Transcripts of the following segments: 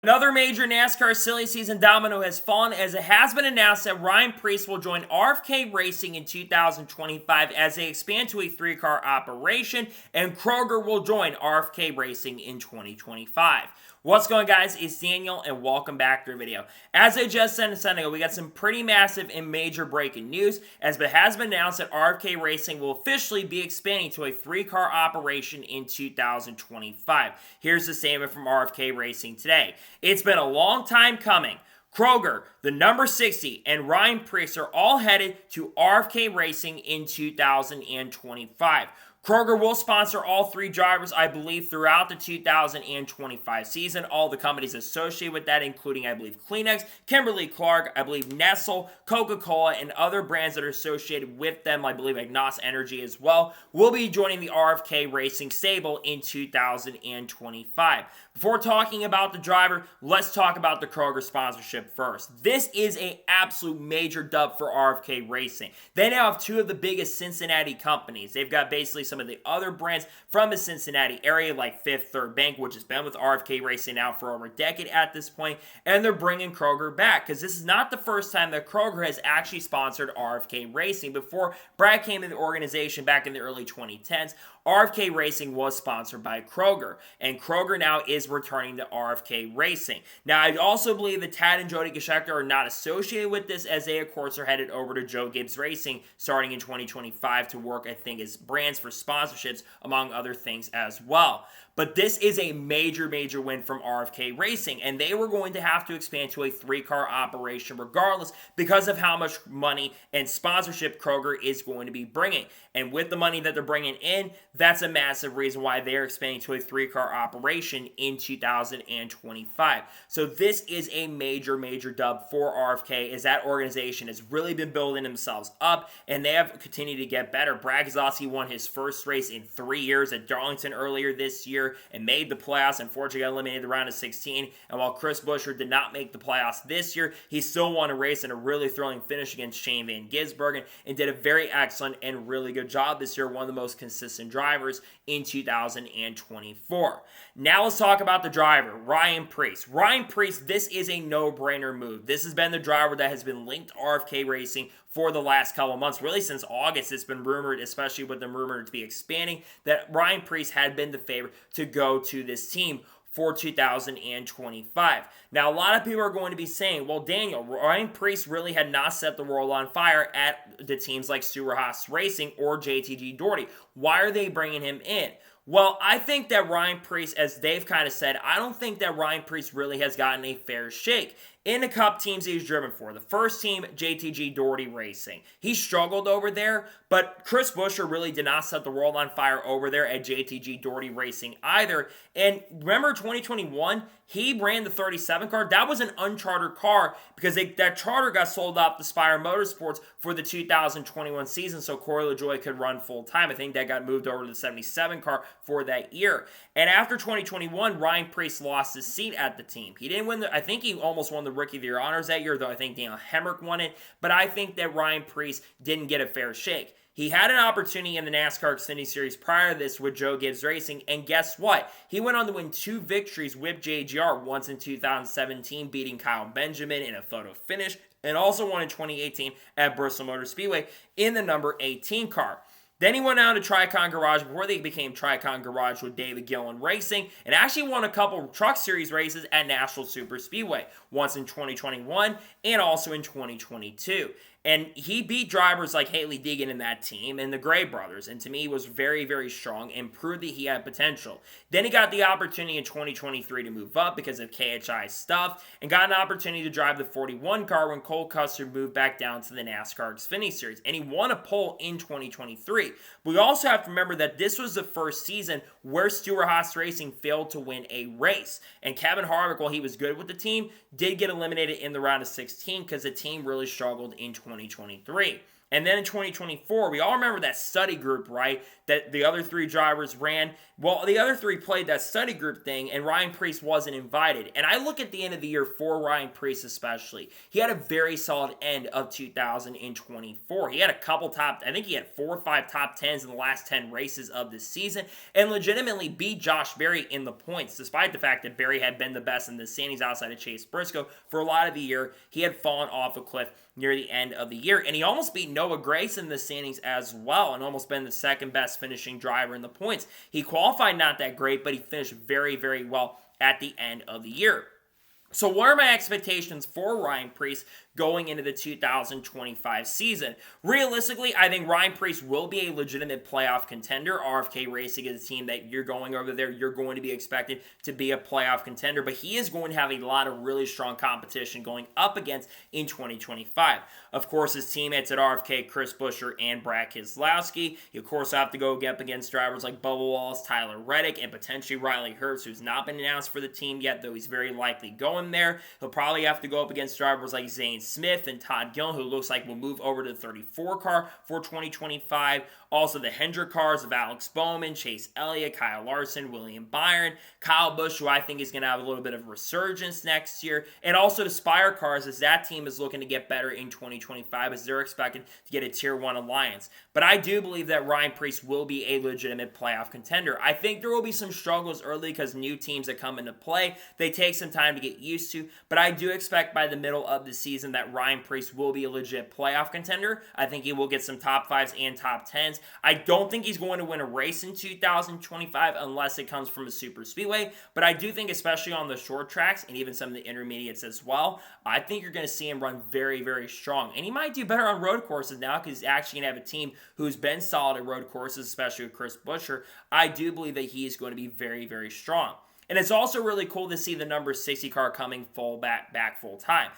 Another major NASCAR silly season domino has fallen as it has been announced that Ryan Preece will join RFK Racing in 2025 as they expand to a three-car operation, and Kroger will join RFK Racing in 2025. What's going on, guys? It's Daniel, and welcome back to the video. As I just said a second ago, we got some pretty massive and major breaking news, as it has been announced that RFK Racing will officially be expanding to a three-car operation in 2025. Here's the statement from RFK Racing today. It's been a long time coming. Kroger, the number 60, and Ryan Preece are all headed to RFK Racing in 2025. Kroger will sponsor all three drivers, I believe, throughout the 2025 season. All the companies associated with that, including, I believe, Kleenex, Kimberly-Clark, I believe Nestle, Coca-Cola, and other brands that are associated with them, I believe like NOS Energy as well, will be joining the RFK Racing stable in 2025. Before talking about the driver, let's talk about the Kroger sponsorship first. This is an absolute major dub for RFK Racing. They now have two of the biggest Cincinnati companies. They've got basically some of the other brands from the Cincinnati area, like Fifth Third Bank, which has been with RFK Racing now for over a decade at this point, and they're bringing Kroger back, because this is not the first time that Kroger has actually sponsored RFK Racing. Before Brad came in the organization back in the early 2010s, RFK Racing was sponsored by Kroger, and Kroger now is returning to RFK Racing. Now, I also believe that Tad and Jody Geschecter are not associated with this, as they, of course, are headed over to Joe Gibbs Racing starting in 2025 to work, I think, as brands for sponsorships, among other things as well. But this is a major, major win from RFK Racing, and they were going to have to expand to a three-car operation regardless because of how much money and sponsorship Kroger is going to be bringing. And with the money that they're bringing in, that's a massive reason why they're expanding to a three-car operation in 2025. So this is a major, major dub for RFK, as that organization has really been building themselves up, and they have continued to get better. Brad Keselowski won his first race in 3 years at Darlington earlier this year and made the playoffs. Unfortunately, got eliminated the round of 16. And while Chris Buescher did not make the playoffs this year, he still won a race in a really thrilling finish against Shane Van Gisbergen and did a very excellent and really good job this year, one of the most consistent drivers in 2024. Now let's talk about the driver, Ryan Preece. Ryan Preece, this is a no-brainer move. This has been the driver that has been linked to RFK Racing for the last couple of months. Really since August, it's been rumored, especially with them rumored to be expanding, that Ryan Preece had been the favorite to go to this team for 2025. Now, a lot of people are going to be saying, well, Daniel, Ryan Preece really had not set the world on fire at the teams like Stewart-Haas Racing or JTG Daugherty. Why are they bringing him in? Well, I think that Ryan Preece, as they've kind of said, I don't think that Ryan Preece really has gotten a fair shake in the Cup teams he's driven for. The first team, JTG Daugherty Racing. He struggled over there, but Chris Buescher really did not set the world on fire over there at JTG Daugherty Racing either. And remember 2021, he ran the 37 car. That was an unchartered car because that charter got sold off to Spire Motorsports for the 2021 season so Corey LaJoie could run full time. I think that got moved over to the 77 car for that year. And after 2021, Ryan Preece lost his seat at the team. He didn't win I think he almost won the Rookie of the Year honors that year, though I think Daniel Hemrick won it. But I think that Ryan Preece didn't get a fair shake. He had an opportunity in the NASCAR Xfinity Series prior to this with Joe Gibbs Racing, and guess what? He went on to win 2 victories with JGR, once in 2017, beating Kyle Benjamin in a photo finish, and also won in 2018 at Bristol Motor Speedway in the number 18 car. Then he went on to Tricon Garage before they became Tricon Garage with David Gillen Racing, and actually won a couple Truck Series races at National Super Speedway, once in 2021 and also in 2022. And he beat drivers like Haley Deegan in that team and the Gray brothers. And to me, he was very, very strong and proved that he had potential. Then he got the opportunity in 2023 to move up because of KHI stuff and got an opportunity to drive the 41 car when Cole Custer moved back down to the NASCAR Xfinity Series. And he won a pole in 2023. But we also have to remember that this was the first season where Stewart-Haas Racing failed to win a race. And Kevin Harvick, while he was good with the team, did get eliminated in the round of 16 because the team really struggled in 2023. And then in 2024, we all remember that study group, right? That the other 3 drivers ran. Well, the other 3 played that study group thing, and Ryan Preece wasn't invited. And I look at the end of the year for Ryan Preece especially. He had a very solid end of 2024. He had a couple I think he had 4 or 5 top 10s in the last 10 races of the season, and legitimately beat Josh Berry in the points, despite the fact that Berry had been the best in the standings outside of Chase Briscoe for a lot of the year. He had fallen off a cliff near the end of the year, and he almost beat Noah Gragson in the standings as well, and almost been the second best finishing driver in the points. He qualified not that great, but he finished very, very well at the end of the year. So what are my expectations for Ryan Preece going into the 2025 season? Realistically, I think Ryan Preece will be a legitimate playoff contender. RFK Racing is a team that you're going over there. You're going to be expected to be a playoff contender, but he is going to have a lot of really strong competition going up against in 2025. Of course, his teammates at RFK, Chris Buescher and Brad Keselowski. You, of course, have to go up against drivers like Bubba Wallace, Tyler Reddick, and potentially Riley Herbst, who's not been announced for the team yet, though he's very likely going there. He'll probably have to go up against drivers like Zane Smith and Todd Gillen, who looks like will move over to the 34 car for 2025. Also, the Hendrick cars of Alex Bowman, Chase Elliott, Kyle Larson, William Byron, Kyle Busch, who I think is going to have a little bit of resurgence next year, and also the Spire cars, as that team is looking to get better in 2025, as they're expected to get a Tier 1 alliance. But I do believe that Ryan Preece will be a legitimate playoff contender. I think there will be some struggles early because new teams that come into play, they take some time to get used to, but I do expect by the middle of the season that Ryan Preece will be a legit playoff contender. I think he will get some top 5s and top 10s. I don't think he's going to win a race in 2025 unless it comes from a super speedway, but I do think, especially on the short tracks and even some of the intermediates as well, I think you're going to see him run very, very strong. And he might do better on road courses now because he's actually going to have a team who's been solid at road courses, especially with Chris Buescher. I do believe that he is going to be very, very strong. And it's also really cool to see the number 60 car coming back full time.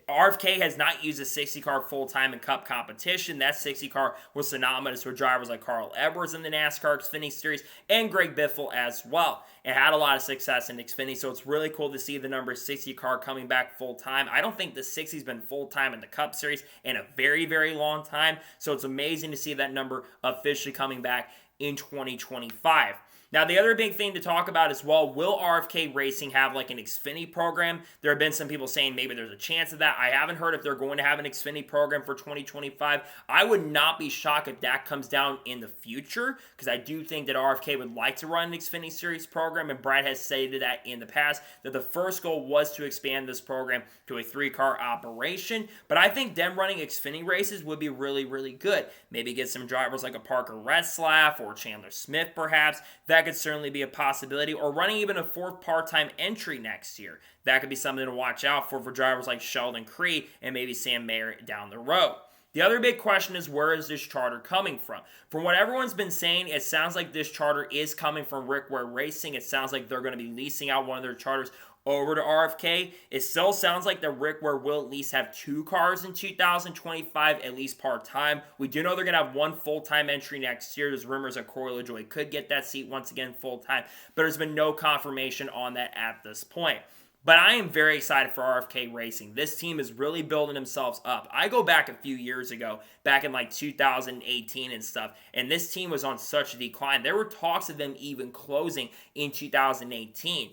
RFK has not used a 60 car full time in Cup competition. That 60 car was synonymous with drivers like Carl Edwards in the NASCAR Xfinity Series and Greg Biffle as well. It had a lot of success in Xfinity, so it's really cool to see the number 60 car coming back full time. I don't think the 60's been full time in the Cup Series in a very, very long time, so it's amazing to see that number officially coming back in 2025. Now, the other big thing to talk about as well, will RFK Racing have like an Xfinity program? There have been some people saying maybe there's a chance of that. I haven't heard if they're going to have an Xfinity program for 2025. I would not be shocked if that comes down in the future, because I do think that RFK would like to run an Xfinity Series program, and Brad has stated that in the past, that the first goal was to expand this program to a 3-car operation. But I think them running Xfinity races would be really, really good. Maybe get some drivers like a Parker Retzlaff or Chandler Smith, perhaps. That could certainly be a possibility, or running even a 4th part-time entry next year. That could be something to watch out for drivers like Sheldon Creed and maybe Sam Mayer down the road. The other big question is, where is this charter coming from? From what everyone's been saying, it sounds like this charter is coming from RFK Racing. It sounds like they're going to be leasing out one of their charters over to RFK. It still sounds like the RFK will at least have 2 cars in 2025, at least part-time. We do know they're going to have 1 full-time entry next year. There's rumors that Corey LaJoie could get that seat once again full-time, but there's been no confirmation on that at this point. But I am very excited for RFK Racing. This team is really building themselves up. I go back a few years ago, back in like 2018 and stuff, and this team was on such a decline. There were talks of them even closing in 2018.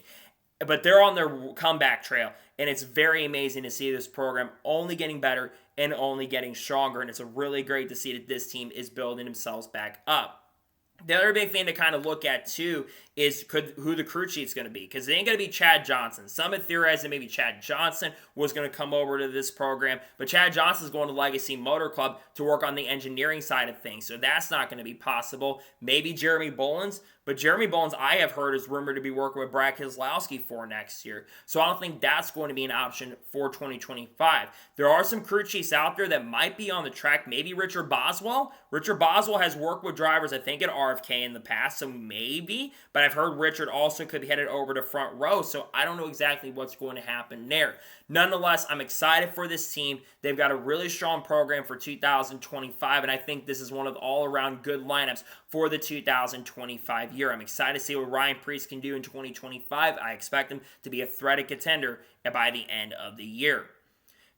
But they're on their comeback trail, and it's very amazing to see this program only getting better and only getting stronger, and it's really great to see that this team is building themselves back up. The other big thing to kind of look at, too, is who the crew chief's going to be, because it ain't going to be Chad Johnson. Some have theorized that maybe Chad Johnson was going to come over to this program, but Chad Johnson's going to Legacy Motor Club to work on the engineering side of things, so that's not going to be possible. Maybe Jeremy Bolins, but Jeremy Bolins, I have heard, is rumored to be working with Brad Keselowski for next year, so I don't think that's going to be an option for 2025. There are some crew chiefs out there that might be on the track, maybe Richard Boswell. Richard Boswell has worked with drivers, I think, at RFK in the past, so maybe, but I've heard Richard also could be headed over to front row, so I don't know exactly what's going to happen there. Nonetheless, I'm excited for this team. They've got a really strong program for 2025, and I think this is one of all-around good lineups for the 2025 year. I'm excited to see what Ryan Preece can do in 2025. I expect him to be a threat and contender by the end of the year.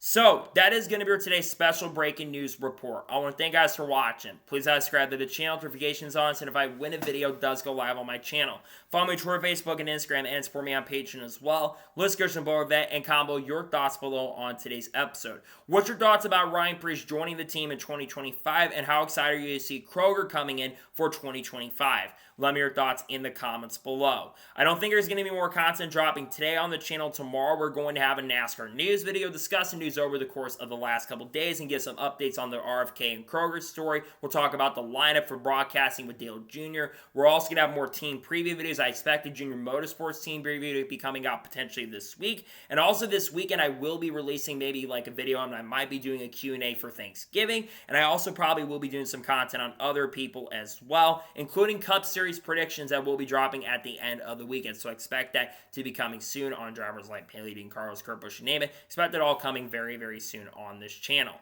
So, that is going to be today's special breaking news report. I want to thank you guys for watching. Please subscribe to the channel, notifications on, so if I win a video, it does go live on my channel. Follow me on Twitter, Facebook, and Instagram, and support me on Patreon as well. Let's go to below that and combo your thoughts below on today's episode. What's your thoughts about Ryan Preece joining the team in 2025, and how excited are you to see Kroger coming in for 2025? Let me know your thoughts in the comments below. I don't think there's going to be more content dropping today on the channel. Tomorrow, we're going to have a NASCAR news video discussing news over the course of the last couple days and get some updates on the RFK and Kroger story. We'll talk about the lineup for broadcasting with Dale Jr. We're also going to have more team preview videos. I expect the Junior Motorsports team preview to be coming out potentially this week. And also this weekend, I will be releasing maybe like a video, and I might be doing a Q&A for Thanksgiving. And I also probably will be doing some content on other people as well, including Cup Series predictions that will be dropping at the end of the weekend. So expect that to be coming soon on drivers like Haley Dean, Carlos, Kurt Busch, you name it. Expect it all coming very, very soon on this channel.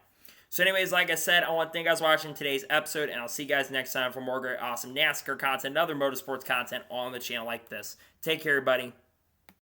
So anyways, like I said, I want to thank you guys for watching today's episode, and I'll see you guys next time for more great, awesome NASCAR content and other motorsports content on the channel like this. Take care, everybody.